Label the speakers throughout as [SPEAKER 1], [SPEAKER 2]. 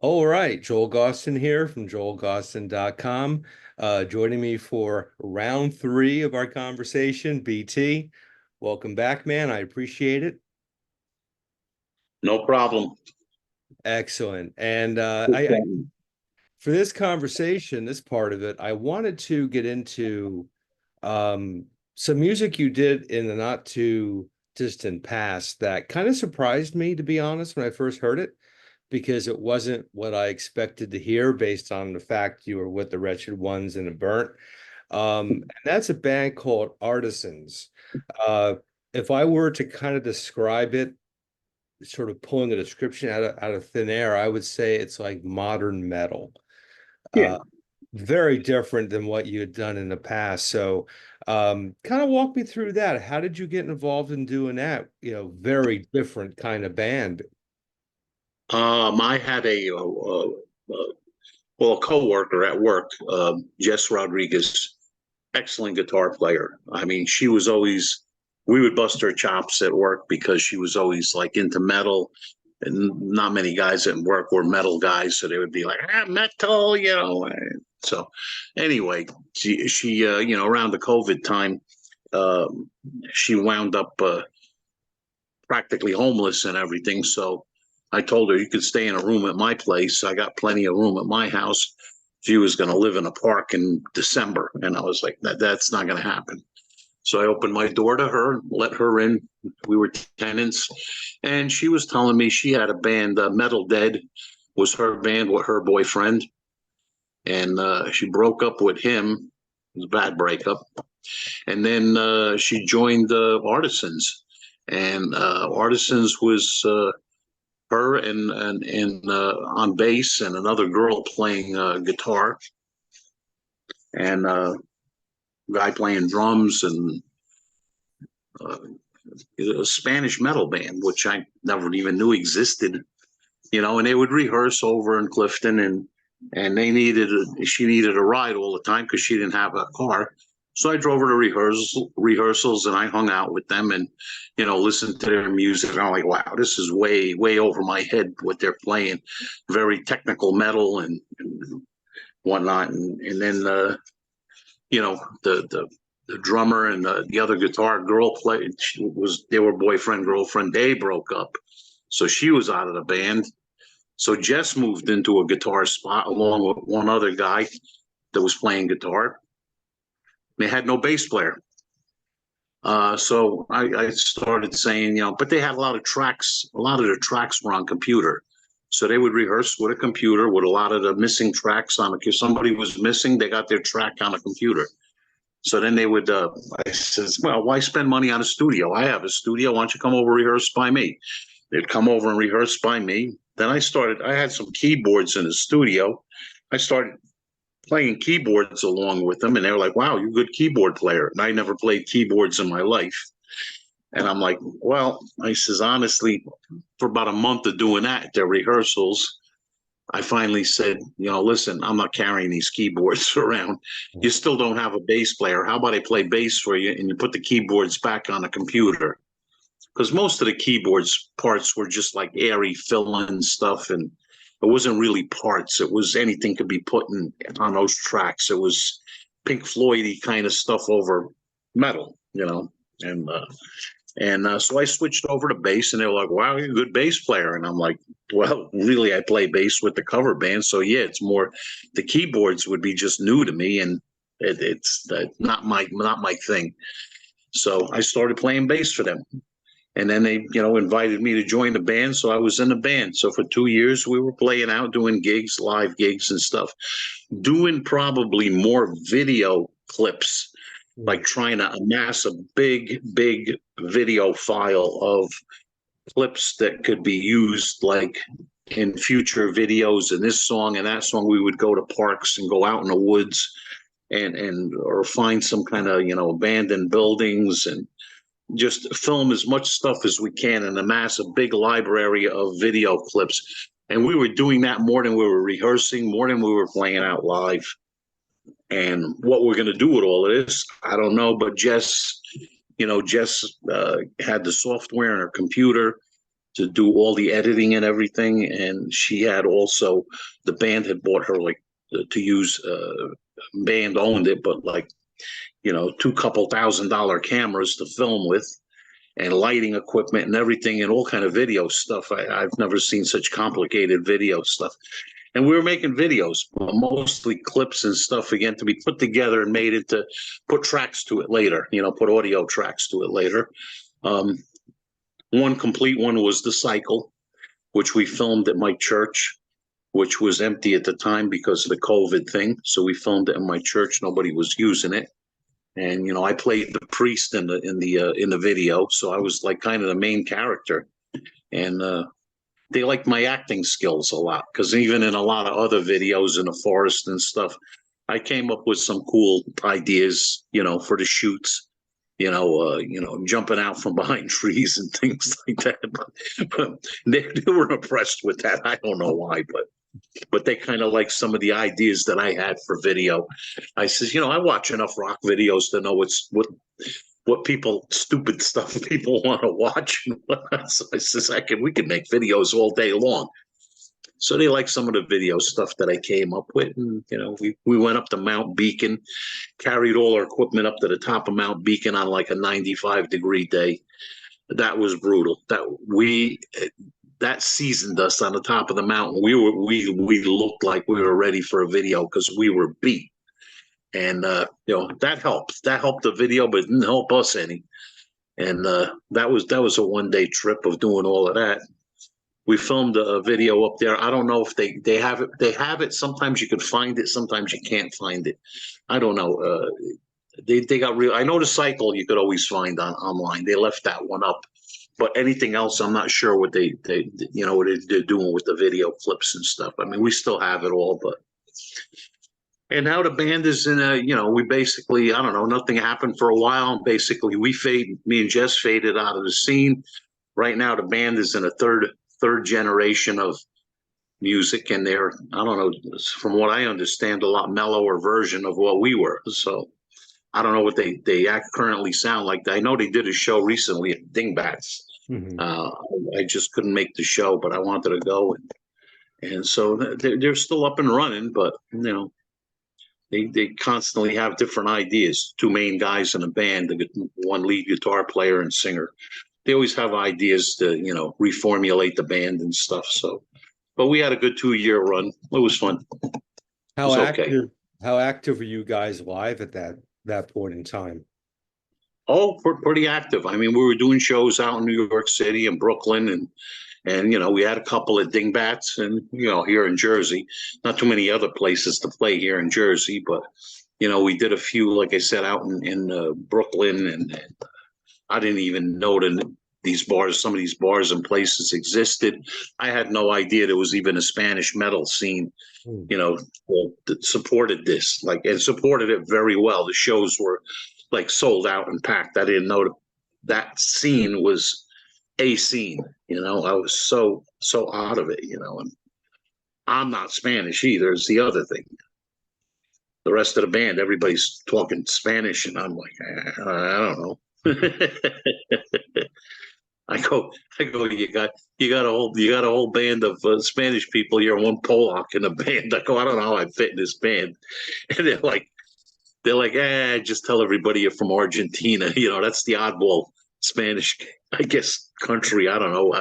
[SPEAKER 1] All right, Joel Gausten here from joelgausten.com. Joining me for round three of our conversation, BT. Welcome back, man. I appreciate it.
[SPEAKER 2] No problem.
[SPEAKER 1] Excellent. And I for this conversation, this part of it, I wanted to get into um, some music you did in the not too distant past that kind of surprised me, to be honest, when I first heard it, because it wasn't what I expected to hear based on the fact you were with the Wretched Ones and the Burnt. And that's a band called Artisans. Uh, if I were to kind of describe it, sort of pulling a description out of thin air, I would say it's like modern metal.
[SPEAKER 2] Yeah.
[SPEAKER 1] Uh, very different than what you had done in the past. So, kind of walk me through that. How did you get involved in doing that? Very different kind of band.
[SPEAKER 2] I had a coworker at work, Jess Rodriguez, excellent guitar player. I mean, she was always, we would bust her chops at work because she was always like into metal. And not many guys at work were metal guys, so they would be like, metal. So anyway, she around the COVID time, she wound up practically homeless and everything. So I told her you could stay in a room at my place. I got plenty of room at my house. She was going to live in a park in December. And I was like, that's not going to happen. So I opened my door to her, let her in. We were tenants. And she was telling me she had a band, Metal Dead was her band with her boyfriend. And she broke up with him. It was a bad breakup. And then she joined Artisans. And Artisans was her and on bass and another girl playing guitar and guy playing drums and uh, a Spanish metal band, which I never even knew existed. And they would rehearse over in Clifton, and she needed a ride all the time because she didn't have a car. So I drove her to rehearsals, and I hung out with them and, listened to their music. And I'm like, wow, this is way, way over my head what they're playing. Very technical metal and whatnot. And then, the drummer and the other guitar girl they were boyfriend, girlfriend. They broke up. So she was out of the band. So Jess moved into a guitar spot along with one other guy that was playing guitar. They had no bass player. So I started saying, but they had a lot of tracks. A lot of the tracks were on computer. So they would rehearse with a computer with a lot of the missing tracks on it. If somebody was missing, they got their track on a computer. So then they would, I says, well, why spend money on a studio? I have a studio. Why don't you come over and rehearse by me? They'd come over and rehearse by me. Then I had some keyboards in the studio. I started playing keyboards along with them, and they were like, wow, you're a good keyboard player. And I never played keyboards in my life. And I'm like, well, I says, honestly, for about a month of doing that, their rehearsals, I finally said, listen, I'm not carrying these keyboards around. You still don't have a bass player. How about I play bass for you and you put the keyboards back on the computer? Because most of the keyboards parts were just like airy fill-in stuff, and it wasn't really parts. It was anything could be put on those tracks. It was Pink Floydy kind of stuff over metal, and so I switched over to bass, and they were like, wow, you're a good bass player. And I'm like, well, really, I play bass with the cover band. So, yeah, it's more the keyboards would be just new to me, and it's not my thing. So I started playing bass for them. And then they, invited me to join the band. So I was in the band. So for 2 years, we were playing out, doing gigs, live gigs and stuff, doing probably more video clips, like trying to amass a big, big video file of clips that could be used like in future videos. And this song and that song, we would go to parks and go out in the woods and or find some kind of, abandoned buildings and just film as much stuff as we can and amass a big library of video clips. And we were doing that more than we were rehearsing, more than we were playing out live. And what we're going to do with all of this, I don't know. But Jess had the software in her computer. to do all the editing and everything. And she had also, the band had bought her like to use, band owned it, but like, you know, $2,000 cameras to film with, and lighting equipment and everything, and all kind of video stuff. I've never seen such complicated video stuff. And we were making videos, mostly clips and stuff, again, to be put together and made it to put tracks to it later, you know, put audio tracks to it later. One complete one was The Cycle, which we filmed at my church, which was empty at the time because of the COVID thing. So we filmed it in my church. Nobody was using it. And, you know, I played the priest in the video. So I was like kind of the main character. And they liked my acting skills a lot, because even in a lot of other videos in the forest and stuff, I came up with some cool ideas, you know, for the shoots, you know, jumping out from behind trees and things like that. But they were impressed with that. I don't know why, but they kind of like some of the ideas that I had for video. I says, you know, I watch enough rock videos to know what people, stupid stuff people want to watch. So I says, we can make videos all day long. So they like some of the video stuff that I came up with. And, you know, we went up to Mount Beacon, carried all our equipment up to the top of Mount Beacon on like a 95-degree day. That was brutal. That seasoned us on the top of the mountain. We looked like we were ready for a video because we were beat. And, you know, that helped the video, but it didn't help us any. And that was a one-day trip of doing all of that. We filmed a video up there. I don't know if they have it. They have it. Sometimes you can find it. Sometimes you can't find it. I don't know. They got real. I know The Cycle you could always find online. They left that one up. But anything else, I'm not sure what they're doing with the video clips and stuff. I mean, we still have it all, but. And now the band is in we basically, I don't know, nothing happened for a while. Basically, me and Jess faded out of the scene. Right now, the band is in a third generation of music, and they're, I don't know, from what I understand, a lot mellower version of what we were. So I don't know what they currently sound like. I know they did a show recently at Dingbats. Mm-hmm. I just couldn't make the show, but I wanted to go, and so they're still up and running. But you know, they constantly have different ideas. Two main guys in a band, one lead guitar player and singer. They always have ideas to reformulate the band and stuff. So, but we had a good 2-year run. It was fun.
[SPEAKER 1] How active were you guys live at that point in time?
[SPEAKER 2] Oh, pretty active. I mean, we were doing shows out in New York City and Brooklyn, and we had a couple of Dingbats, and here in Jersey. Not too many other places to play here in Jersey, but we did a few, like I said, out in Brooklyn, and I didn't even know that some of these bars and places existed. I had no idea there was even a Spanish metal scene, that supported this, and supported it very well. The shows were sold out and packed. I didn't know that scene was a scene. I was so out of it, and I'm not Spanish either. It's the other thing. The rest of the band, everybody's talking Spanish, and I'm like, I don't know. I go. You got a whole band of Spanish people. You're one Polak in a band. I go. I don't know how I fit in this band, and they're like, just tell everybody you're from Argentina. That's the oddball Spanish, I guess, country. I don't know.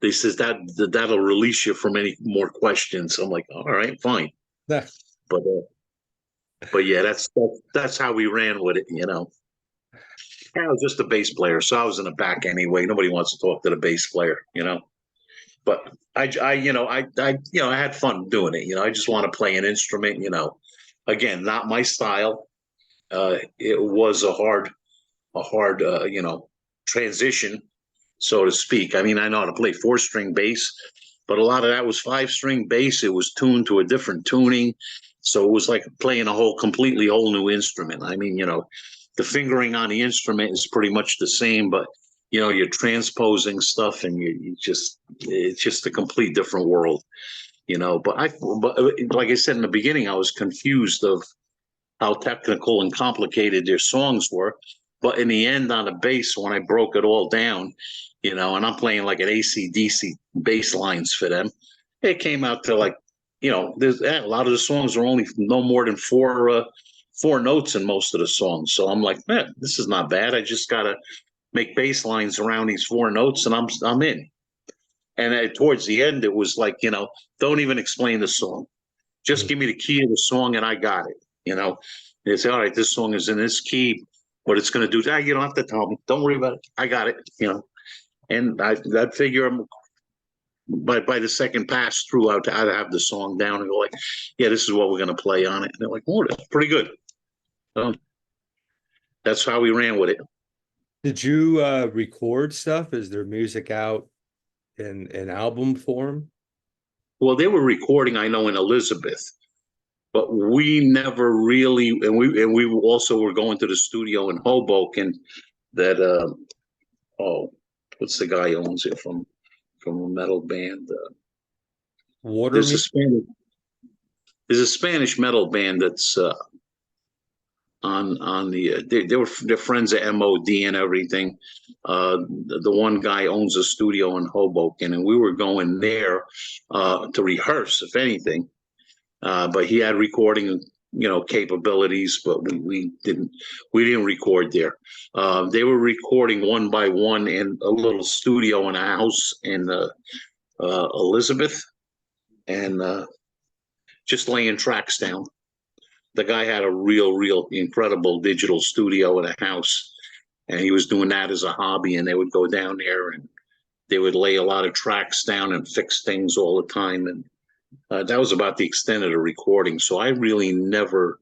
[SPEAKER 2] They says that'll release you from any more questions. I'm like, all right, fine. But yeah, that's how we ran with it. I was just a bass player, so I was in the back anyway. Nobody wants to talk to the bass player, But I had fun doing it. I just want to play an instrument. Again, not my style. It was a hard transition, so to speak. I mean, I know how to play 4-string bass, but a lot of that was 5-string bass. It was tuned to a different tuning, so it was like playing a completely whole new instrument. I mean, the fingering on the instrument is pretty much the same, but you're transposing stuff, and it's just a complete different world, But like I said in the beginning, I was confused of how technical and complicated their songs were. But in the end, on the bass, when I broke it all down, you know, and I'm playing like an AC/DC bass lines for them, it came out to like, you know, there's a lot of the songs are only no more than four notes in most of the songs. So I'm like, man, this is not bad. I just gotta make bass lines around these four notes, and I'm in. And towards the end, it was like, you know, don't even explain the song. Just give me the key of the song and I got it. You know, they say, all right, this song is in this key, what it's going to do. You don't have to tell me. Don't worry about it. I got it. You know, and I figure by the second pass through, I'd have the song down and go like, yeah, this is what we're going to play on it. And they're like, oh, that's pretty good. That's how we ran with it.
[SPEAKER 1] Did you record stuff? Is there music out in album form?
[SPEAKER 2] Well, they were recording, I know, in Elizabeth, but we never really, and we also were going to the studio in Hoboken. That what's the guy who owns it from a metal band? There's a Spanish metal band that's on the they're friends of M.O.D and everything. The one guy owns a studio in Hoboken, and we were going there to rehearse, if anything. But he had recording, you know, capabilities, but we didn't record there. They were recording one by one in a little studio in a house in Elizabeth, and just laying tracks down. The guy had a real incredible digital studio in a house, and he was doing that as a hobby. And they would go down there and they would lay a lot of tracks down and fix things all the time. And that was about the extent of the recording. So I really never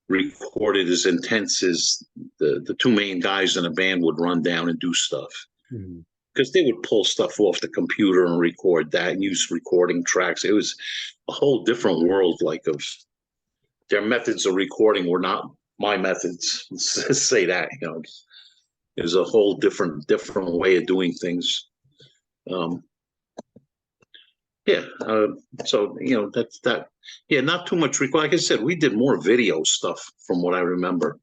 [SPEAKER 2] recorded as intense as the two main guys in the band would run down and do stuff. Because they would pull stuff off the computer and record that and use recording tracks. It was a whole different world, like of their methods of recording were not my methods. Say that, you know, there's a whole different way of doing things. So, you know, that's that. Yeah, not too much. Like I said, we did more video stuff from what I remember.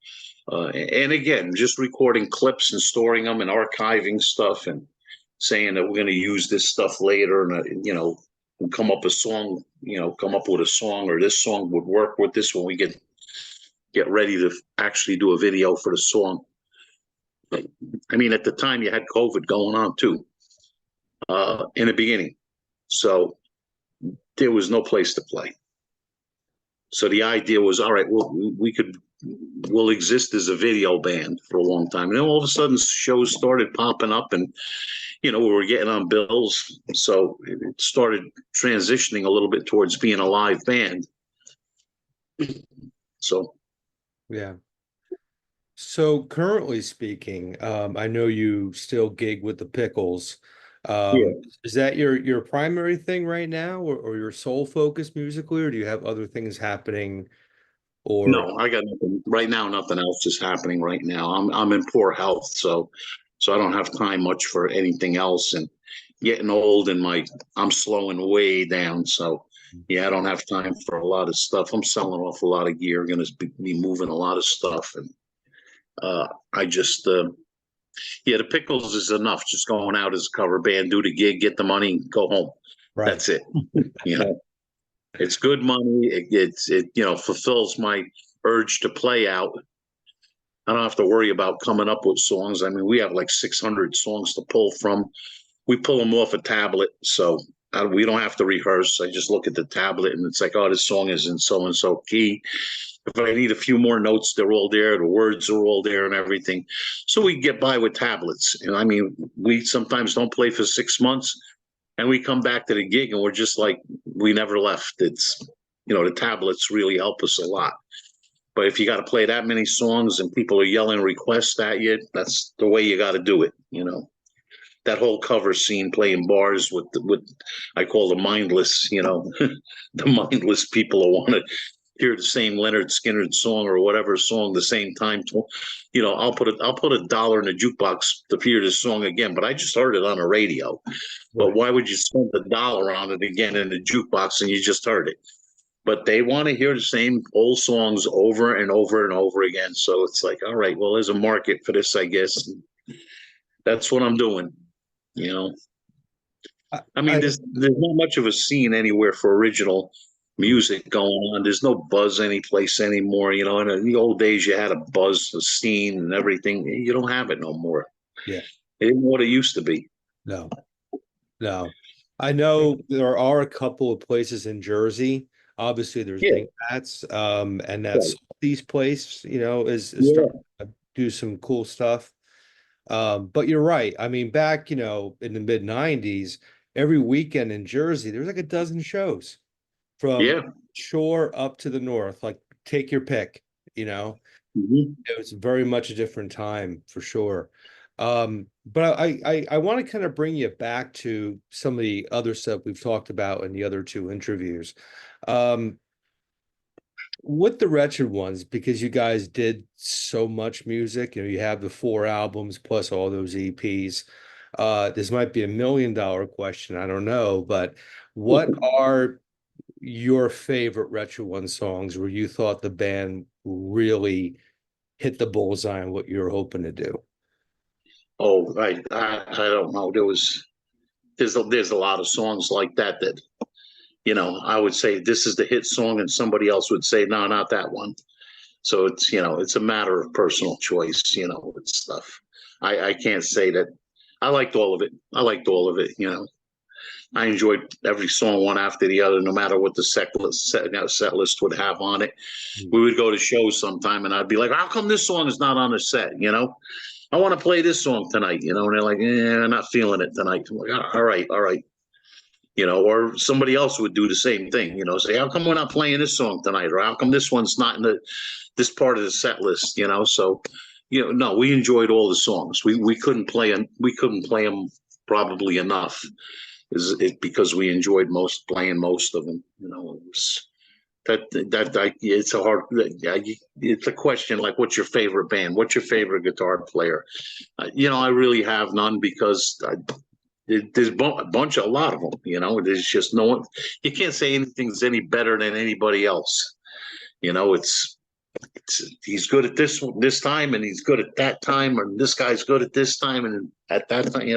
[SPEAKER 2] And again, just recording clips and storing them and archiving stuff and saying that we're going to use this stuff later. And, you know, we'll come up with a song, or this song would work with this when we get ready to actually do a video for the song. I mean, at the time you had COVID going on too, in the beginning. So there was no place to play. So the idea was, all right, we'll exist as a video band for a long time. And then all of a sudden shows started popping up, and, you know, we were getting on bills. So it started transitioning a little bit towards being a live band. So.
[SPEAKER 1] Yeah. So currently speaking, I know you still gig with the Pickles. Is that your primary thing right now, or your sole focus musically, or do you have other things happening? Or
[SPEAKER 2] no, I got nothing right now. Nothing else is happening right now. I'm in poor health, so I don't have time much for anything else. And getting old, and I'm slowing way down. So yeah, I don't have time for a lot of stuff. I'm selling off a lot of gear. Going to be moving a lot of stuff, and I just. Yeah, the Pickles is enough. Just going out as a cover band, do the gig, get the money, go home. Right. That's it. You know, it's good money. It you know, fulfills my urge to play out. I don't have to worry about coming up with songs. I mean, we have like 600 songs to pull from. We pull them off a tablet, so we don't have to rehearse. I just look at the tablet, and it's like, oh, this song is in so and so key. If I need a few more notes, they're all there. The words are all there and everything. So we get by with tablets. And I mean, we sometimes don't play for 6 months, and we come back to the gig and we're just like, we never left. It's, you know, the tablets really help us a lot. But if you got to play that many songs and people are yelling requests at you, that's the way you got to do it. You know, that whole cover scene, playing bars with I call the mindless, you know, the mindless people who want to hear the same Leonard Skinner song or whatever song the same time. You know, I'll put $1 in a jukebox to hear this song again, but I just heard it on the radio. Right. But why would you spend $1 on it again in the jukebox and you just heard it? but they want to hear the same old songs over and over and over again. So it's like, all right, well, there's a market for this, I guess. That's what I'm doing, you know. I mean,
[SPEAKER 1] I
[SPEAKER 2] there's not much of a scene anywhere for original music going on. There's no buzz anyplace anymore. You know, in the old days, you had a buzz, a scene, and everything. You don't have it no more.
[SPEAKER 1] yeah,
[SPEAKER 2] It isn't what it used to be.
[SPEAKER 1] no, no. I know there are a couple of places in Jersey. Obviously, there's
[SPEAKER 2] Yeah,
[SPEAKER 1] Big Bats, and that's
[SPEAKER 2] right.
[SPEAKER 1] these place, is
[SPEAKER 2] Yeah,
[SPEAKER 1] starting to do some cool stuff. But you're right. I mean, back, in the mid 90s, every weekend in Jersey, there's like a dozen shows from
[SPEAKER 2] yeah.
[SPEAKER 1] shore up to the north. Like, take your pick, you know.
[SPEAKER 2] Mhm.
[SPEAKER 1] It was very much a different time for sure. But I want to kind of bring you back to some of the other stuff we've talked about in the other two interviews. Um, with the Wretched Ones, because you guys did so much music, you have the four albums plus all those EPs. This might be $1 million question, I don't know, but what are your favorite Wretched One songs where you thought the band really hit the bullseye on what you were hoping to do?
[SPEAKER 2] Oh, I don't know. There's a lot of songs like that that I would say this is the hit song, and somebody else would say no, not that one. So it's a matter of personal choice. It's stuff. I can't say that I liked all of it. I liked all of it. I enjoyed every song one after the other, no matter what the set list would have on it. We would go to shows sometime, and I'd be like, "How come this song is not on the set?" I want to play this song tonight. And they're like, "I'm not feeling it tonight." I'm like, "All right, all right." Or somebody else would do the same thing. Say, "How come we're not playing this song tonight?" Or "How come this one's not in this part of the set list?" So, no, we enjoyed all the songs. We couldn't play them probably enough. Is it because we enjoyed playing most of them? It was it's a hard. It's a question like, what's your favorite band? What's your favorite guitar player? I really have none because there's a lot of them. There's just no one. You can't say anything's any better than anybody else. He's good at this time, and he's good at that time, and this guy's good at this time and at that time.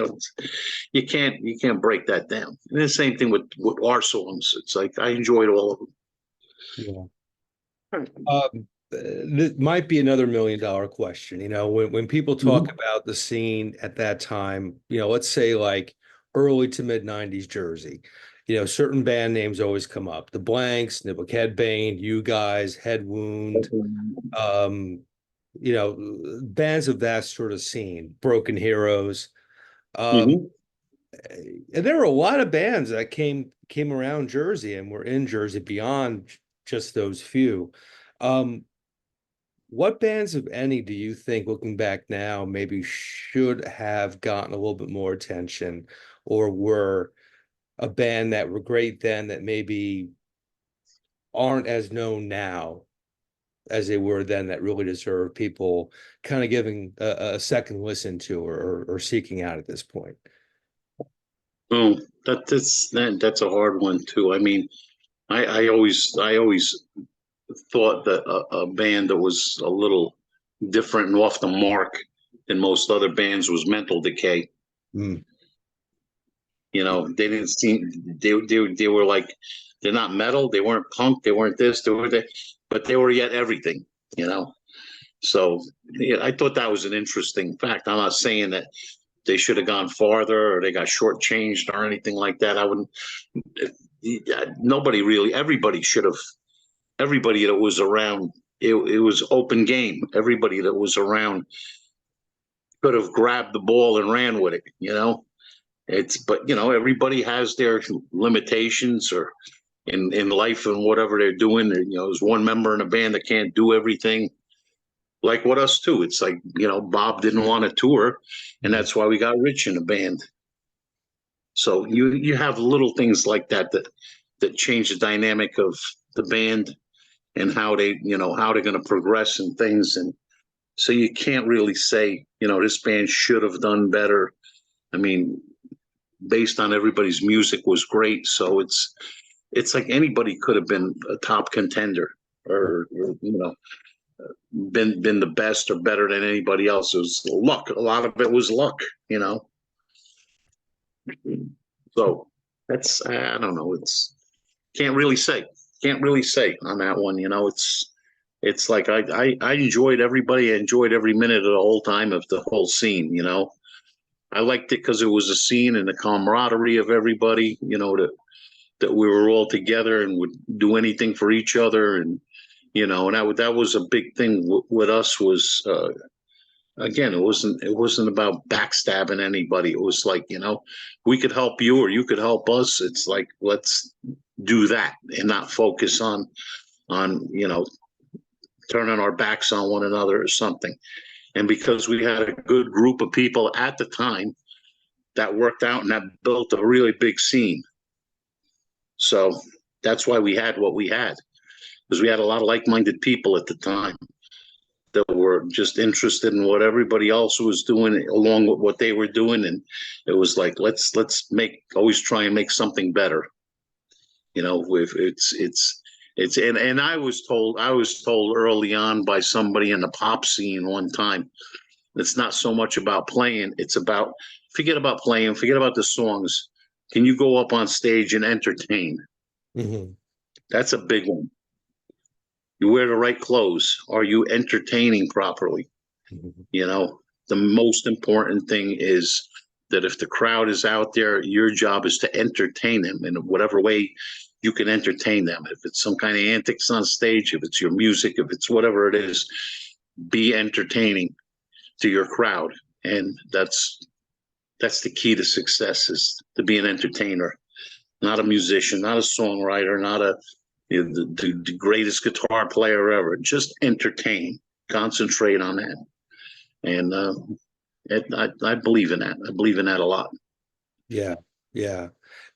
[SPEAKER 2] You can't break that down. And the same thing with our songs. It's like I enjoyed all of them.
[SPEAKER 1] Yeah. This might be another $1 million question. When people talk about the scene at that time, let's say like early to mid 90s Jersey, certain band names always come up. The Blanks, Nibble Headbane, You Guys, Head Wound, um, bands of that sort of scene, Broken Heroes. Um,
[SPEAKER 2] Mm-hmm.
[SPEAKER 1] and there were a lot of bands that came around Jersey and were in Jersey beyond just those few. Um, what bands, if any, do you think, looking back now, maybe should have gotten a little bit more attention, or were a band that were great then that maybe aren't as known now as they were then, that really deserve people kind of giving a second listen to, or seeking out at this point?
[SPEAKER 2] Oh, that's a hard one too. I mean, I always thought that a band that was a little different and off the mark than most other bands was Mental Decay.
[SPEAKER 1] Mm.
[SPEAKER 2] They didn't seem they were like, they're not metal, they weren't punk, they weren't this, they were that, but they were yet everything. You know, so yeah, I thought that was an interesting fact. I'm not saying that they should have gone farther or they got shortchanged or anything like that. I wouldn't. Nobody really. Everybody should have. Everybody that was around. It was open game. Everybody that was around could have grabbed the ball and ran with it. But everybody has their limitations or in life and whatever they're doing. There's one member in a band that can't do everything. Like with us too. It's like, Bob didn't want to tour, and that's why we got Rich in the band. So you have little things like that change the dynamic of the band and how they're going to progress and things. And so you can't really say, this band should have done better. I mean, based on everybody's music was great. So it's like anybody could have been a top contender, or been the best or better than anybody else. It was luck. A lot of it was luck, you know. So that's, I don't know. It's can't really say. Can't really say on that one. You know, it's like I enjoyed everybody. I enjoyed every minute of the whole time of the whole scene. You know, I liked it because it was a scene and the camaraderie of everybody. You know, that we were all together and would do anything for each other, and you know, and that was a big thing with us was. Again, it wasn't about backstabbing anybody. It was like, you know, we could help you or you could help us. It's like, let's do that and not focus on, you know, turning our backs on one another or something. And because we had a good group of people at the time, that worked out and that built a really big scene. So that's why we had what we had, because we had a lot of like-minded people at the time that were just interested in what everybody else was doing along with what they were doing. And it was like, let's always try and make something better. You know, if and I was told early on by somebody in the pop scene one time, it's not so much about playing. It's about, forget about playing, forget about the songs. Can you go up on stage and entertain?
[SPEAKER 1] Mm-hmm.
[SPEAKER 2] That's a big one. You wear the right clothes. Are you entertaining properly?
[SPEAKER 1] Mm-hmm.
[SPEAKER 2] You know, the most important thing is that if the crowd is out there, your job is to entertain them in whatever way you can entertain them. If it's some kind of antics on stage, if it's your music, if it's whatever it is, be entertaining to your crowd. And that's the key to success, is to be an entertainer, not a musician, not a songwriter, not the greatest guitar player ever. Just entertain, concentrate on that. And I believe in that. I believe in that a lot.
[SPEAKER 1] Yeah, yeah.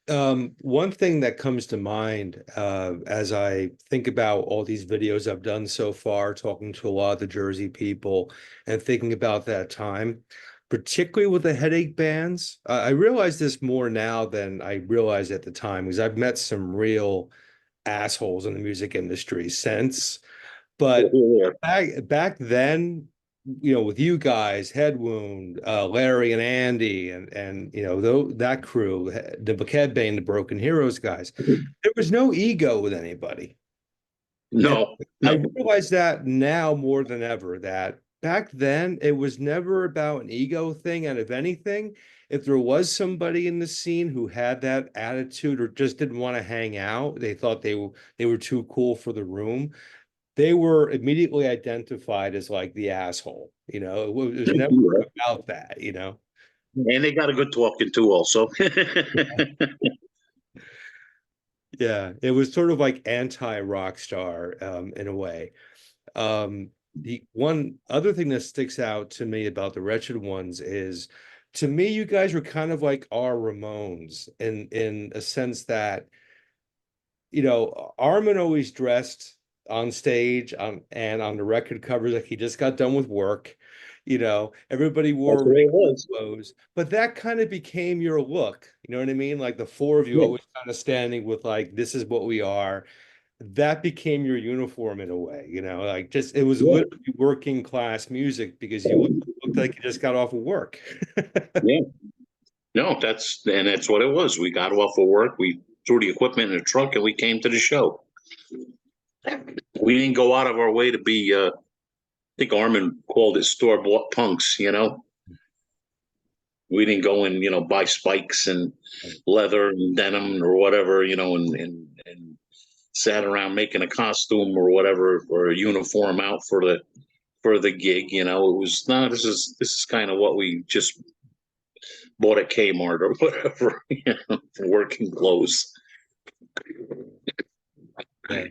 [SPEAKER 1] One thing that comes to mind as I think about all these videos I've done so far, talking to a lot of the Jersey people and thinking about that time, particularly with the headache bands. I realize this more now than I realized at the time, because I've met some real assholes in the music industry since. But back then, you know, with you guys, Head Wound, Larry and Andy, and you know, that crew, the Bane, the Broken Heroes guys, there was no ego with anybody.
[SPEAKER 2] No,
[SPEAKER 1] I
[SPEAKER 2] no.
[SPEAKER 1] realize that now more than ever, that back then it was never about an ego thing. And if anything, if there was somebody in the scene who had that attitude or just didn't want to hang out, they thought they were too cool for the room, they were immediately identified as like the asshole. You know, it was never about that, you know.
[SPEAKER 2] And they got a good talking to also.
[SPEAKER 1] Yeah, it was sort of like anti-rock star in a way. The one other thing that sticks out to me about the Wretched Ones is, to me, you guys were kind of like our Ramones in a sense that, you know, Armin always dressed on stage and on the record covers like he just got done with work. You know, everybody
[SPEAKER 2] That's
[SPEAKER 1] wore
[SPEAKER 2] the way it
[SPEAKER 1] regular
[SPEAKER 2] was.
[SPEAKER 1] clothes, but that kind of became your look. You know what I mean? Like the four of you
[SPEAKER 2] Yeah,
[SPEAKER 1] always kind of standing with like, this is what we are. That became your uniform in a way, you know, like just it was
[SPEAKER 2] yeah,
[SPEAKER 1] literally working class music because you looked like you just got off of work.
[SPEAKER 2] yeah. No, that's what it was. We got off of work, we threw the equipment in the trunk, and we came to the show. We didn't go out of our way to be. I think Armin called it store-bought punks. You know, we didn't go and buy spikes and leather and denim or whatever. You know, and sat around making a costume or whatever, or a uniform out for the gig. You know, it was no. This is kind of what we just bought at Kmart or whatever. You know, for working clothes.
[SPEAKER 1] Yeah.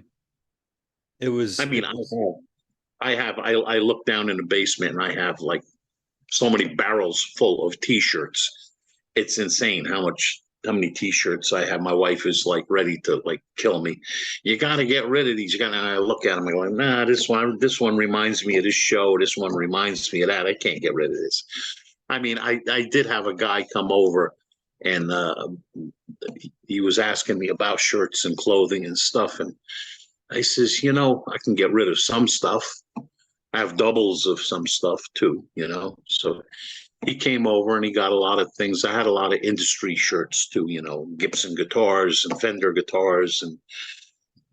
[SPEAKER 1] It was,
[SPEAKER 2] I mean, I look down in the basement and I have like so many barrels full of t-shirts. It's insane how many t-shirts I have. My wife is like ready to like kill me. You got to get rid of these. And I look at them. I go, nah, this one reminds me of this show. This one reminds me of that. I can't get rid of this. I mean, I did have a guy come over and he was asking me about shirts and clothing and stuff. And I says, I can get rid of some stuff. I have doubles of some stuff too, So he came over and he got a lot of things. I had a lot of industry shirts too, Gibson guitars and Fender guitars and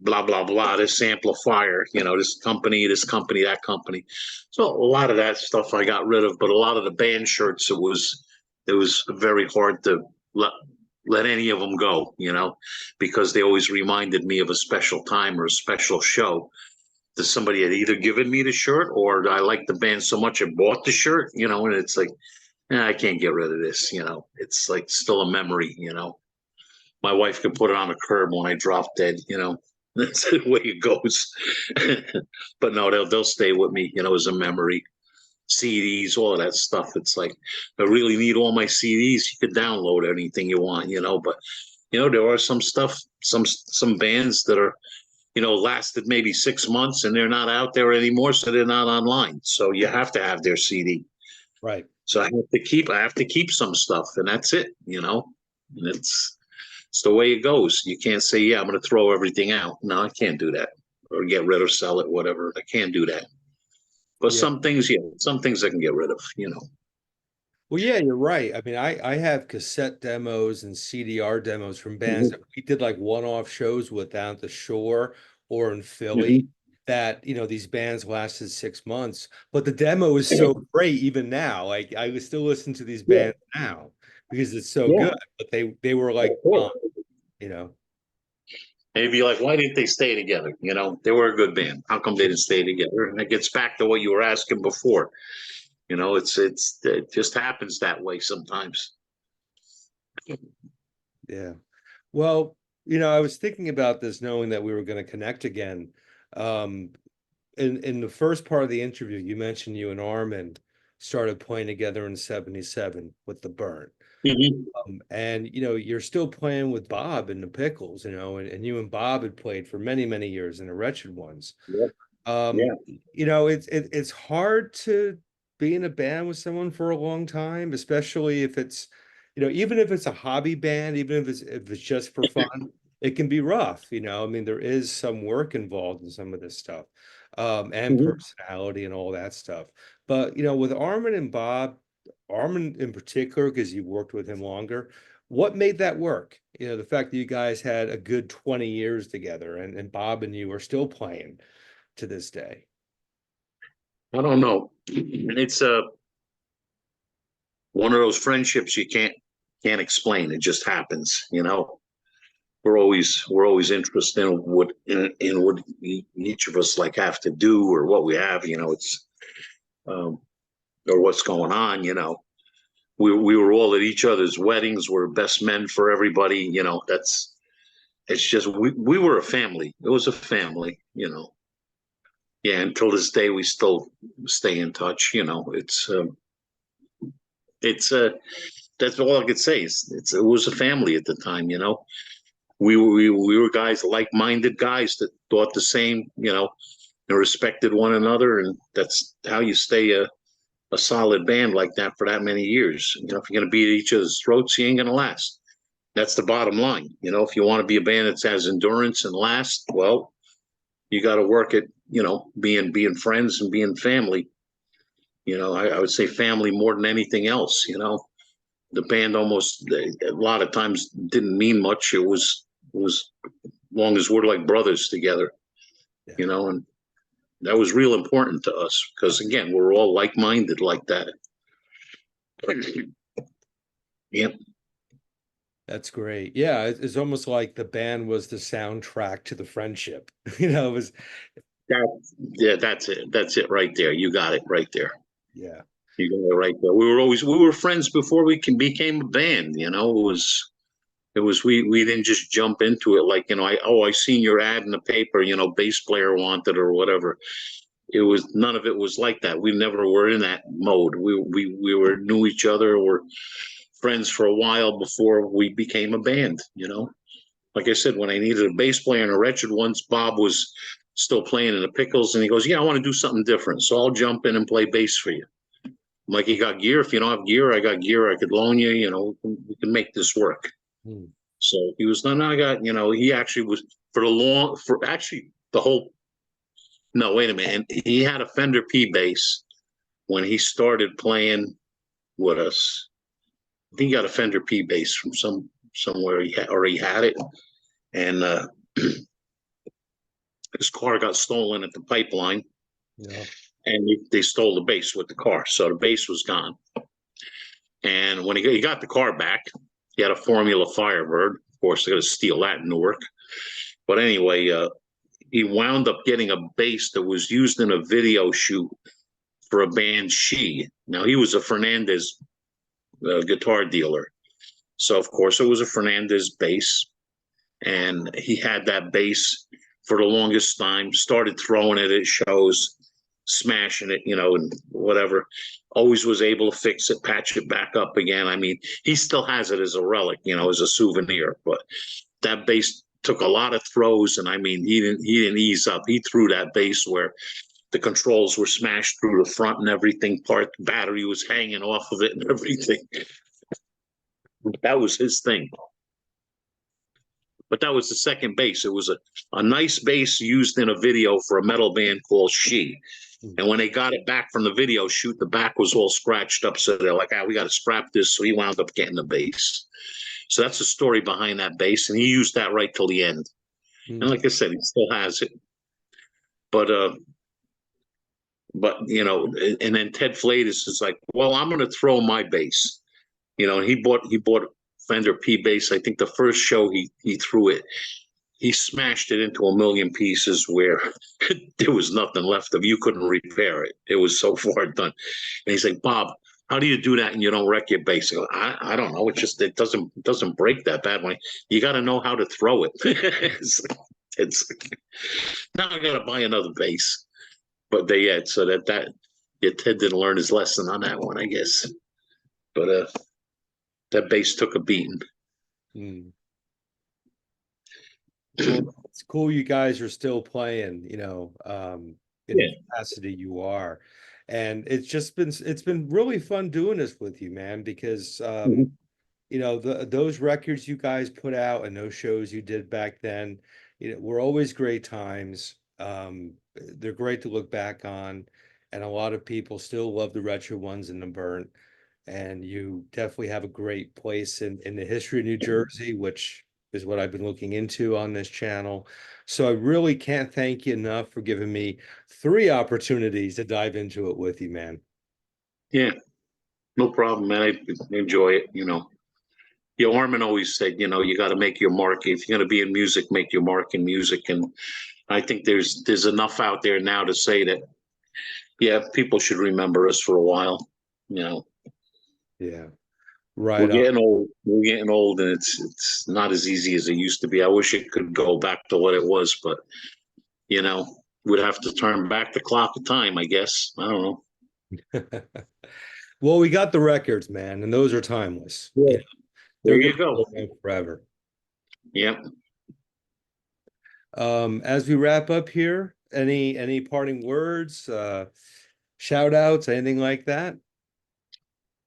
[SPEAKER 2] blah, blah, blah, this amplifier, this company, that company. So a lot of that stuff I got rid of, but a lot of the band shirts, it was very hard to let any of them go, because they always reminded me of a special time or a special show that somebody had either given me the shirt or I liked the band so much I bought the shirt, and it's like, I can't get rid of this, it's like still a memory, my wife could put it on a curb when I drop dead, that's the way it goes. But no, they'll stay with me, as a memory. CDs, all of that stuff. It's like, I really need all my CDs. You could download anything you want, but there are some stuff, some bands that are, lasted maybe 6 months and they're not out there anymore, so they're not online. So you have to have their CD.
[SPEAKER 1] Right.
[SPEAKER 2] So I have to keep some stuff, and that's it, and it's the way it goes. You can't say, yeah, I'm going to throw everything out. No, I can't do that, or get rid or sell it, whatever. I can't do that. But some things I can get rid of,
[SPEAKER 1] Well, yeah, you're right. I mean, I have cassette demos and CDR demos from bands that we did like one-off shows with down at the shore or in Philly that, these bands lasted 6 months, but the demo is so great even now. Like I would still listen to these bands now because it's so good, but they were like,
[SPEAKER 2] Maybe be like, why didn't they stay together? They were a good band. How come they didn't stay together? And it gets back to what you were asking before. It just happens that way sometimes.
[SPEAKER 1] Yeah. Well, I was thinking about this knowing that we were going to connect again. In the first part of the interview, you mentioned you and Armin started playing together in '77 with the Burn. And you're still playing with Bob in the Pickles, and you and Bob had played for many, many years in the Wretched Ones. It's hard to be in a band with someone for a long time, especially if it's, even if it's a hobby band, even if it's just for fun, it can be rough. I mean, there is some work involved in some of this stuff, and personality and all that stuff. But with Armin and Bob, Armin in particular, because you worked with him longer, what made that work? The fact that you guys had a good 20 years together, and Bob and you are still playing to this day.
[SPEAKER 2] I don't know. It's one of those friendships you can't explain. It just happens, We're always interested in what each of us like have to do or what we have, it's or what's going on, We were all at each other's weddings. We're best men for everybody, it's just we were a family. It was a family, Yeah, until this day we still stay in touch, it's that's all I could say. It was a family at the time, We were guys, like-minded guys that thought the same, and respected one another, and that's how you stay a solid band like that for that many years. If you're going to be at each other's throats, you ain't going to last. That's the bottom line. If you want to be a band that has endurance and last, well, you got to work at, being friends and being family. I would say family more than anything else. The band almost a lot of times didn't mean much. It was as long as we're like brothers together, and that was real important to us because again, we're all like-minded like that. Yep.
[SPEAKER 1] That's great. Yeah, it's almost like the band was the soundtrack to the friendship. It was
[SPEAKER 2] that's it. That's it right there. You got it right there.
[SPEAKER 1] Yeah.
[SPEAKER 2] You got it right there. We were friends before we became a band, it was we didn't just jump into it like, I seen your ad in the paper, bass player wanted or whatever. It was none of it was like that. We never were in that mode. We knew each other, were friends for a while before we became a band, Like I said, when I needed a bass player in the Wretched Ones, Bob was still playing in the Pickles, and he goes, "Yeah, I want to do something different, so I'll jump in and play bass for you." like, you got gear? If you don't have gear, I got gear. I could loan you. We can make this work.
[SPEAKER 1] Hmm.
[SPEAKER 2] So he was, no, I got, he actually was for actually the whole. No, wait a minute. He had a Fender P bass when he started playing with us. I think he got a Fender P bass from somewhere he already had it, and his car got stolen at the pipeline.
[SPEAKER 1] Yeah.
[SPEAKER 2] And they stole the bass with the car, so the bass was gone. And when he got the car back, he had a Formula Firebird. Of course, they got to steal that in Newark. But anyway, he wound up getting a bass that was used in a video shoot for a band She. Now, he was a Fernandez guitar dealer. So, of course, it was a Fernandez bass. And he had that bass for the longest time, started throwing it at shows, smashing it, and whatever. Always was able to fix it, patch it back up again. I mean, he still has it as a relic, as a souvenir. But that bass took a lot of throws, and I mean, he didn't ease up. He threw that bass where the controls were smashed through the front and everything. The battery was hanging off of it and everything. That was his thing. But that was the second bass. It was a nice bass used in a video for a metal band called She. And when they got it back from the video shoot, the back was all scratched up. So they're like, we got to scrap this. So he wound up getting the bass. So that's the story behind that bass. And he used that right till the end. And like I said, he still has it. But and then Ted Flatus is like, well, I'm going to throw my bass. And he bought Fender P bass. I think the first show he threw it, he smashed it into a million pieces where there was nothing left of. You couldn't repair it. It was so far done. And he's like, Bob, how do you do that and you don't wreck your bass? I don't know. It's just, it doesn't break that bad. You got to know how to throw it. it's now I got to buy another bass. But so that Ted didn't learn his lesson on that one, I guess. But that bass took a beating.
[SPEAKER 1] Well, it's cool you guys are still playing, in the capacity you are. And it's been really fun doing this with you, man, because those records you guys put out and those shows you did back then, were always great times. They're great to look back on, and a lot of people still love the Wretched Ones and the Burnt. And you definitely have a great place in the history of New Jersey, which is what I've been looking into on this channel. So I really can't thank you enough for giving me 3 opportunities to dive into it with you, man.
[SPEAKER 2] Yeah, no problem, man. I enjoy it. Armin always said, you got to make your mark. If you're going to be in music, make your mark in music. And I think there's enough out there now to say that, people should remember us for a while,
[SPEAKER 1] Yeah. Right.
[SPEAKER 2] We're getting old. We're getting old, and it's not as easy as it used to be. I wish it could go back to what it was, but we'd have to turn back the clock of time, I guess. I don't know.
[SPEAKER 1] Well, we got the records, man, and those are timeless.
[SPEAKER 2] Yeah. There you go.
[SPEAKER 1] Forever.
[SPEAKER 2] Yep.
[SPEAKER 1] As we wrap up here, any parting words, shout outs, anything like that?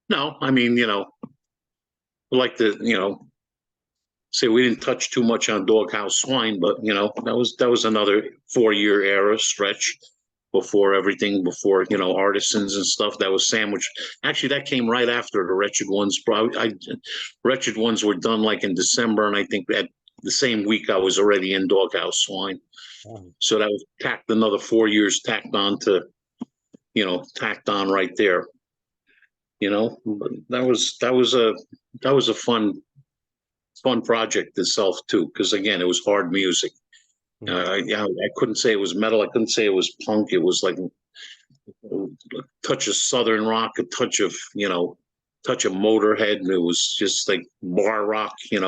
[SPEAKER 2] No, I mean, like to, say we didn't touch too much on DogHouse Swine, but that was another 4-year era stretch before Artisans and stuff that was sandwiched. Actually, that came right after the Wretched Ones. Wretched Ones were done like in December, and I think at the same week I was already in DogHouse Swine. So that was another 4 years tacked on right there. That was a fun project itself too, because again, it was hard music. I couldn't say it was metal. I couldn't say it was punk. It was like a touch of Southern rock, a touch of Motorhead, and it was just like bar rock. It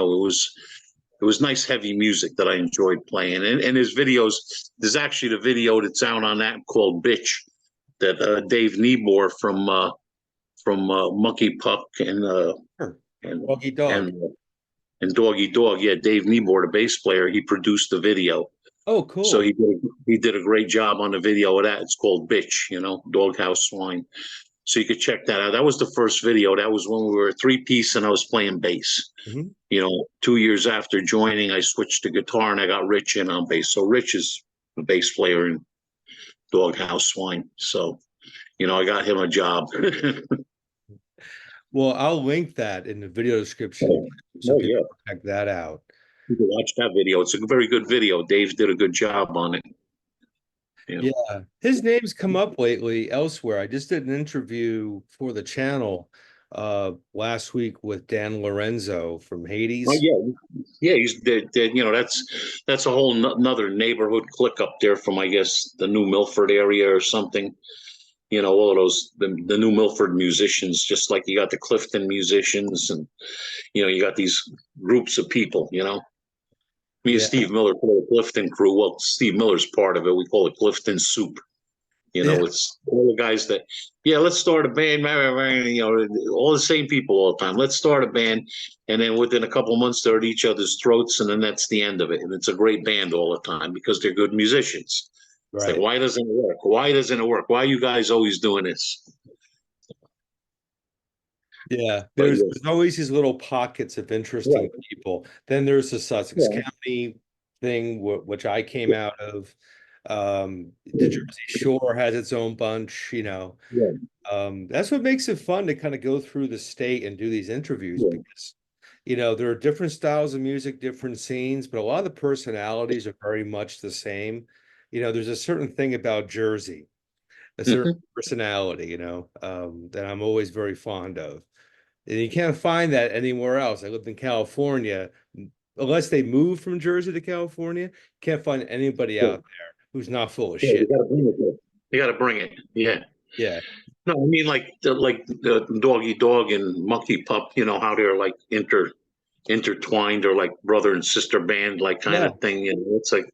[SPEAKER 2] was nice heavy music that I enjoyed playing. And his videos, there's actually the video that's out on that called "Bitch" that Dave Niebor from Monkey Puck and
[SPEAKER 1] Doggy Dog.
[SPEAKER 2] And Doggy Dog, Dave Niebor, the bass player, he produced the video.
[SPEAKER 1] Oh, cool.
[SPEAKER 2] So he did a great job on the video of that. It's called "Bitch," DogHouse Swine. So you could check that out. That was the first video. That was when we were a three-piece and I was playing bass.
[SPEAKER 1] Mhm.
[SPEAKER 2] 2 years after joining, I switched to guitar and I got Rich in on bass. So Rich is the bass player in DogHouse Swine. So, I got him a job.
[SPEAKER 1] Well, I'll link that in the video description
[SPEAKER 2] Oh,
[SPEAKER 1] so people
[SPEAKER 2] yeah.
[SPEAKER 1] can check that out.
[SPEAKER 2] You can watch that video. It's a very good video. Dave did a good job on it.
[SPEAKER 1] Yeah, his name's come up lately elsewhere. I just did an interview for the channel last week with Dan Lorenzo from Hades.
[SPEAKER 2] Oh yeah, he's dead. That's a whole another neighborhood clique up there from, I guess, the New Milford area or something. All of those the New Milford musicians, just like you got the Clifton musicians, and you got these groups of people. Me and
[SPEAKER 1] Yeah.
[SPEAKER 2] Steve Miller play the Clifton crew. Well, Steve Miller's part of it. We call it Clifton Soup.
[SPEAKER 1] Yeah.
[SPEAKER 2] It's all the guys that, let's start a band, all the same people all the time. Let's start a band. And then within a couple of months, they're at each other's throats. And then that's the end of it. And it's a great band all the time because they're good musicians. It's like,
[SPEAKER 1] Right.
[SPEAKER 2] why doesn't it work? Why doesn't it work? Why are you guys always doing this?
[SPEAKER 1] Yeah.
[SPEAKER 2] But
[SPEAKER 1] There's always these little pockets of interesting people. Then there's the Sussex County thing, which I came out of. The Jersey Shore has its own bunch, that's what makes it fun to kind of go through the state and do these interviews because there are different styles of music, different scenes, but a lot of the personalities are very much the same. There's a certain thing about Jersey, a certain personality, that I'm always very fond of. And you can't find that anywhere else. I lived in California, unless they moved from Jersey to California, can't find anybody out there who's not full of shit.
[SPEAKER 2] You gotta bring it. You gotta bring it. Yeah.
[SPEAKER 1] Yeah.
[SPEAKER 2] No, I mean like the Doggy Dog and Monkey Pup, how they're like intertwined or like brother and sister band like kind of thing. It's like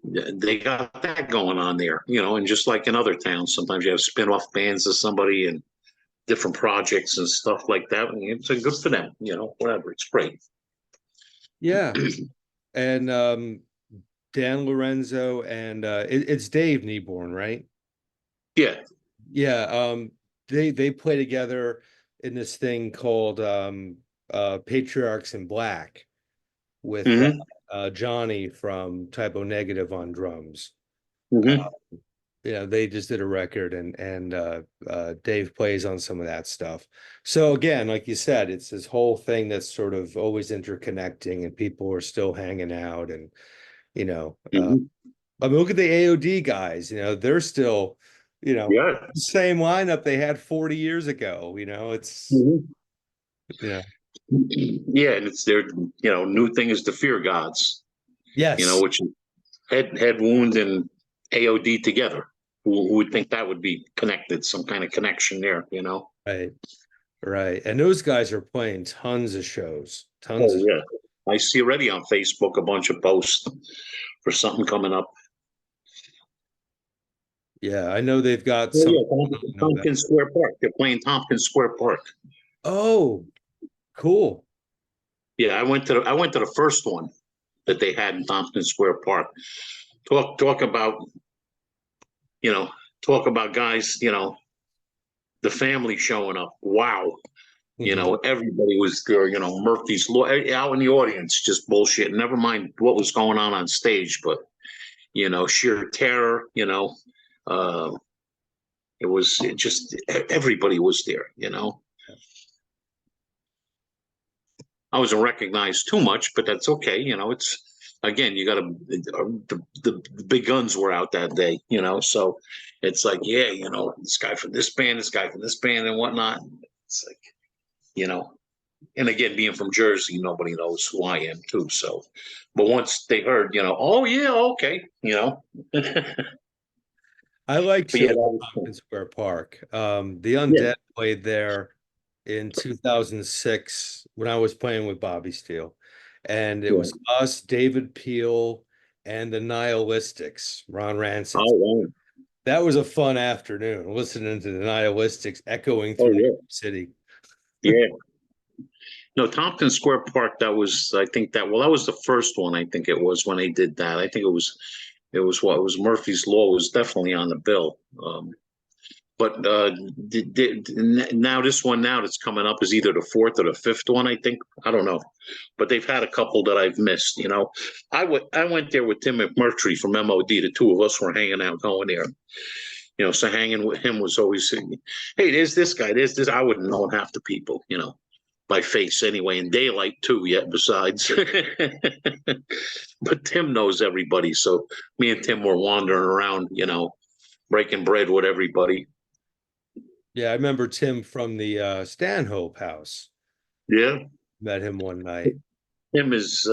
[SPEAKER 2] they got that going on there, and just like in other towns, sometimes you have spin-off bands of somebody and different projects and stuff like that. And it's good for them, whatever. It's great.
[SPEAKER 1] Yeah. And Dan Lorenzo and it's Dave Neighborn, right?
[SPEAKER 2] Yeah.
[SPEAKER 1] Yeah. They play together in this thing called Patriarchs in Black with Johnny from Typo Negative on drums. They just did a record and Dave plays on some of that stuff. So again, like you said, it's this whole thing that's sort of always interconnecting and people are still hanging out and I mean, look at the A.O.D. guys, they're still, the same lineup they had 40 years ago, it's,
[SPEAKER 2] yeah, and it's their, new thing is the Fear Gods.
[SPEAKER 1] Yes.
[SPEAKER 2] Which is Head Wound and A.O.D. together. Who would think that would be connected, some kind of connection there,
[SPEAKER 1] Right. And those guys are playing tons of shows. Tons of
[SPEAKER 2] shows. I see already on Facebook a bunch of posts for something coming up.
[SPEAKER 1] Yeah, I know they've got
[SPEAKER 2] Tompkins Square Park. They're playing Tompkins Square Park.
[SPEAKER 1] Oh, cool.
[SPEAKER 2] Yeah, I went to the first one that they had in Tompkins Square Park. Talk about guys, the family showing up. Wow. Everybody was there, Murphy's Law out in the audience, just bullshit. Never mind what was going on stage, but, sheer terror, everybody was there, I wasn't recognized too much, but that's okay. It's, again, you got the big guns were out that day, so it's like, this guy from this band, and whatnot. It's like, and again, being from Jersey, nobody knows who I am too. So, but once they heard, oh yeah, okay,
[SPEAKER 1] I like Tompkins Square Park. The Undead played there in 2006 when I was playing with Bobby Steele. And it was us, David Peel, and the Nihilistics, Ron Rancid. That was a fun afternoon, listening to the Nihilistics echoing through New York City.
[SPEAKER 2] Yeah. No, Tompkins Square Park, that was the first one, I think it was, when they did that. I think it was Murphy's Law was definitely on the bill. But now this one now that's coming up is either the fourth or the fifth one, I think. I don't know, but they've had a couple that I've missed. You know, I went there with Tim McMurtry from M.O.D. The two of us were hanging out, going there. You know, so hanging with him was always saying, "Hey, there's this guy. There's this." I wouldn't know half the people, you know, by face anyway, in daylight too. Yet besides, but Tim knows everybody. So me and Tim were wandering around, you know, breaking bread with everybody.
[SPEAKER 1] Yeah, I remember Tim from the Stanhope house.
[SPEAKER 2] Yeah,
[SPEAKER 1] Met him one night.
[SPEAKER 2] Tim is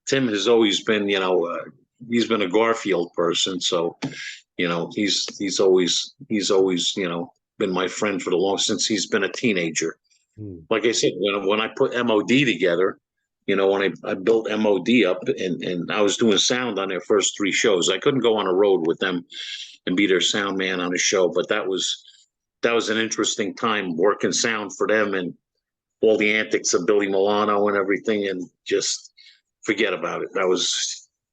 [SPEAKER 2] Tim has always been, you know, he's been a Garfield person, so you know, he's always you know, been my friend for the long since he's been a teenager. Like I said, when I put M.O.D. together, you know, when I built M.O.D. up and I was doing sound on their first three shows, I couldn't go on a road with them and be their sound man on a show, but that was an interesting time working sound for them and all the antics of Billy Milano and everything, and just forget about it.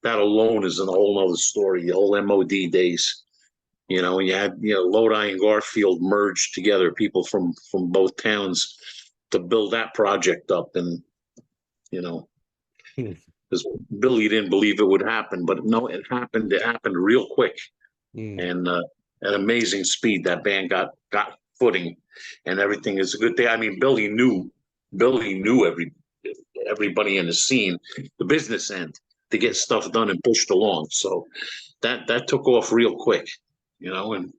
[SPEAKER 2] That alone is a whole nother story. The whole M.O.D. days, you know, you had, you know, Lodi and Garfield merged together, people from both towns, to build that project up, and you know, because Billy didn't believe it would happen, but no, it happened. It happened real quick, and at amazing speed. That band got footing, and everything is a good thing. I mean, Billy knew everybody in the scene, the business end, to get stuff done and pushed along. So that took off real quick, you know, and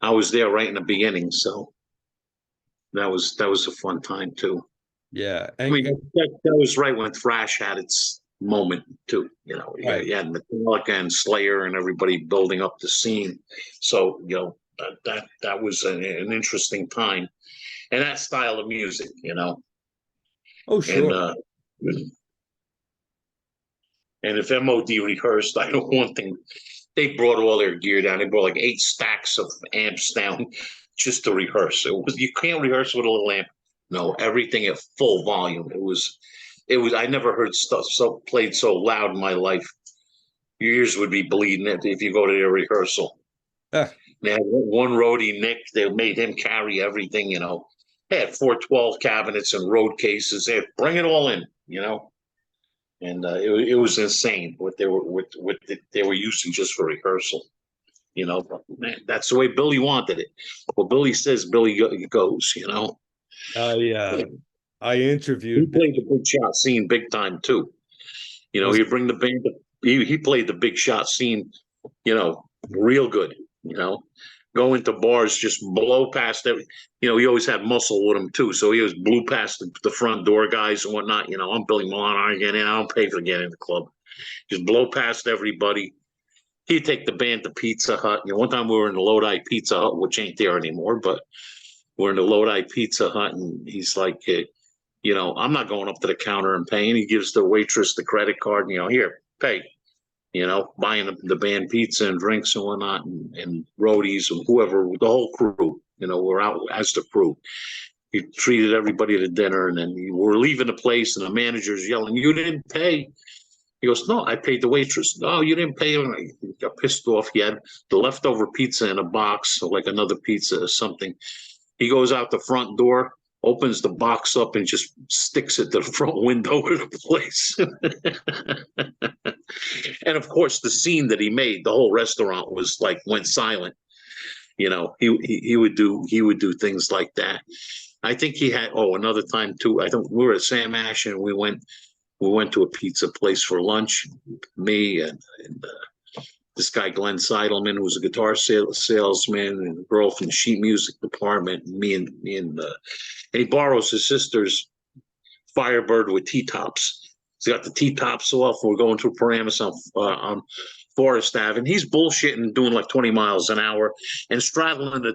[SPEAKER 2] I was there right in the beginning. So that was a fun time too.
[SPEAKER 1] Yeah.
[SPEAKER 2] I mean, that was right when thrash had its moment too. You know,
[SPEAKER 1] Right.
[SPEAKER 2] you had Metallica and Slayer and everybody building up the scene. So, you know, that was an interesting time, and that style of music, you know.
[SPEAKER 1] Oh, sure.
[SPEAKER 2] And if M.O.D. rehearsed, I know one thing, they brought all their gear down. They brought like 8 stacks of amps down just to rehearse. You can't rehearse with a little amp. No, everything at full volume. I never heard stuff so played so loud in my life. Your ears would be bleeding if you go to their rehearsal. They had one roadie, Nick, they made him carry everything, you know. They had 412 cabinets and road cases. They had, bring it all in, you know. And it was insane what they were using just for rehearsal. You know, but man, that's the way Billy wanted it. Well, Billy says Billy goes, you know.
[SPEAKER 1] I
[SPEAKER 2] He
[SPEAKER 1] interviewed
[SPEAKER 2] played the big shot scene big time too. You know, he'd bring the band. He played the big shot scene, you know, real good. You know, go into bars, just blow past every. You know, he always had muscle with him too, so he was blew past the front door guys and whatnot. You know, I'm Billy Milano. I get in. I don't pay for getting in the club. Just blow past everybody. He'd take the band to Pizza Hut. You know, one time we were in the Lodi Pizza Hut, which ain't there anymore, but we're in the Lodi Pizza Hut, and he's like, you know, I'm not going up to the counter and paying. He gives the waitress the credit card, you know, here, pay. You know, buying the band pizza and drinks and whatnot, and roadies and whoever, the whole crew. You know, we're out as the crew. He treated everybody to dinner, and then we're leaving the place, and the manager's yelling, "You didn't pay." He goes, "No, I paid the waitress." "No, you didn't pay." He got pissed off. He had the leftover pizza in a box, so like another pizza or something. He goes out the front door, opens the box up, and just sticks it to the front window of the place. And of course, the scene that he made, the whole restaurant was like went silent. You know, he would do things like that. I think he had another time too. I think we were at Sam Ash and we went to a pizza place for lunch. Me and this guy Glenn Seidelman, who was a guitar salesman, and a girl from the sheet music department. And he borrows his sister's Firebird with T-tops. He's got the T-tops off. We're going through Paramus on Forest Ave, and he's bullshitting, doing like 20 miles an hour and straddling the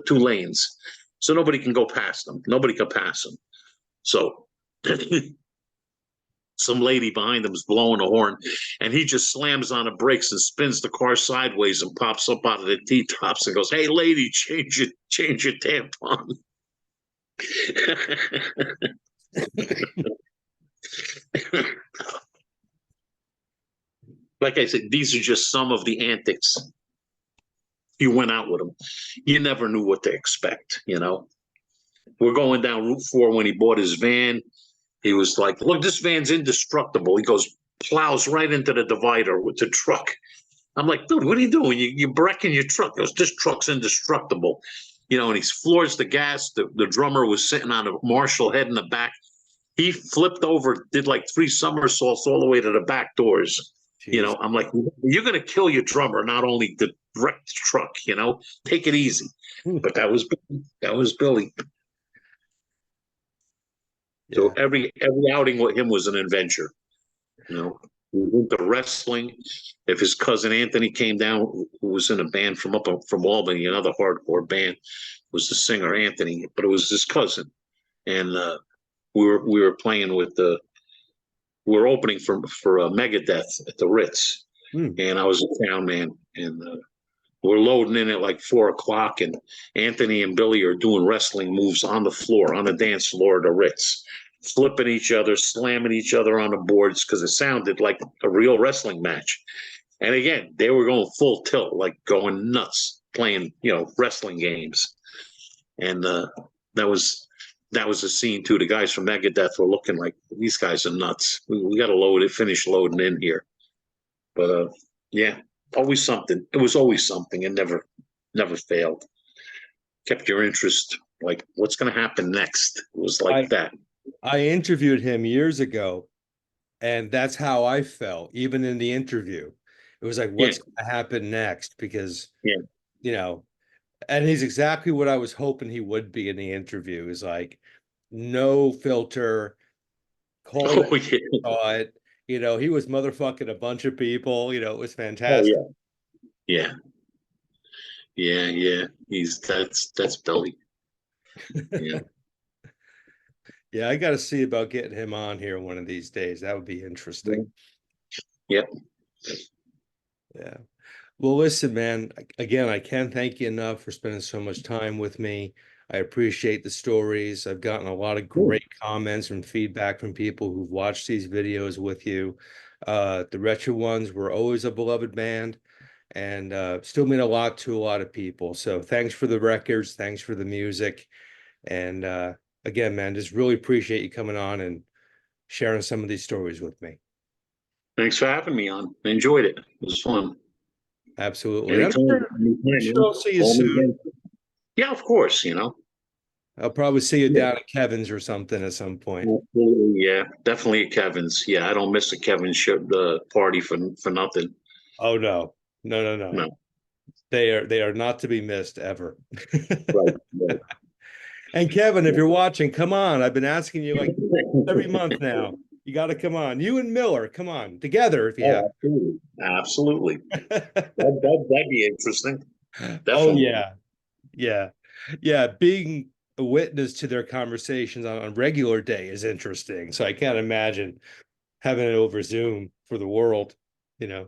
[SPEAKER 2] two lanes, so nobody can go past him. Nobody can pass him. So some lady behind him is blowing a horn, and he just slams on the brakes and spins the car sideways and pops up out of the T-tops and goes, "Hey, lady, change your tampon." Like I said, these are just some of the antics you went out with him, you never knew what to expect, you know. We're going down Route 4 when he bought his van. He was like, look, this van's indestructible. He goes, plows right into the divider with the truck. I'm like, dude, what are you doing? You're wrecking your truck. He goes, this truck's indestructible. You know, and he floors the gas. The drummer was sitting on a Marshall head in the back. He flipped over, did like 3 somersaults all the way to the back doors.
[SPEAKER 1] Jeez.
[SPEAKER 2] You know, I'm like, you're going to kill your drummer, not only the wrecked truck, you know, take it easy. But that was Billy.
[SPEAKER 1] Yeah.
[SPEAKER 2] So every outing with him was an adventure. You know, we went to wrestling. If his cousin Anthony came down, who was in a band from Albany, another hardcore band, was the singer Anthony, but it was his cousin, and we were playing with we were opening for Megadeth at the Ritz, and I was a town man, and we're loading in at like 4 o'clock, and Anthony and Billy are doing wrestling moves on the floor, on the dance floor at the Ritz, flipping each other, slamming each other on the boards because it sounded like a real wrestling match. And again, they were going full tilt, like going nuts, playing, you know, wrestling games. And that was a scene too. The guys from Megadeth were looking like, these guys are nuts. We got to finish loading in here. But yeah, always something. It was always something, and never failed. Kept your interest. Like, what's going to happen next? It was like that.
[SPEAKER 1] I interviewed him years ago, and that's how I felt, even in the interview. It was like, what's going to happen next? Because, you know, and he's exactly what I was hoping he would be in the interview. Is like, no filter, call it. You know, he was motherfucking a bunch of people. You know, it was fantastic.
[SPEAKER 2] Oh, yeah. That's Billy. Yeah.
[SPEAKER 1] Yeah, I got to see about getting him on here one of these days. That would be interesting.
[SPEAKER 2] Yep.
[SPEAKER 1] Yeah. Well, listen, man, again, I can't thank you enough for spending so much time with me. I appreciate the stories. I've gotten a lot of great comments and feedback from people who've watched these videos with you. The Wretched Ones were always a beloved band, and still mean a lot to a lot of people. So thanks for the records. Thanks for the music. And again, man, just really appreciate you coming on and sharing some of these stories with me.
[SPEAKER 2] Thanks for having me on. I enjoyed it. It was fun.
[SPEAKER 1] Absolutely. I'm sure I'll see you soon.
[SPEAKER 2] Yeah, of course, you know.
[SPEAKER 1] I'll probably see you down at Kevin's or something at some point.
[SPEAKER 2] Yeah, definitely at Kevin's. Yeah, I don't miss a Kevin's party for nothing.
[SPEAKER 1] Oh no. No. They are not to be missed ever.
[SPEAKER 2] Right.
[SPEAKER 1] And Kevin, if you're watching, come on. I've been asking you like every month now. You got to come on. You and Miller, come on together if you have.
[SPEAKER 2] Absolutely. That'd be interesting.
[SPEAKER 1] Definitely. Oh yeah. Being a witness to their conversations on regular day is interesting. So I can't imagine having it over Zoom for the world. You know,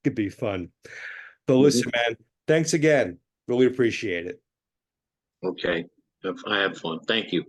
[SPEAKER 1] could be fun. But listen, man, thanks again. Really appreciate it.
[SPEAKER 2] Okay, I had fun. Thank you.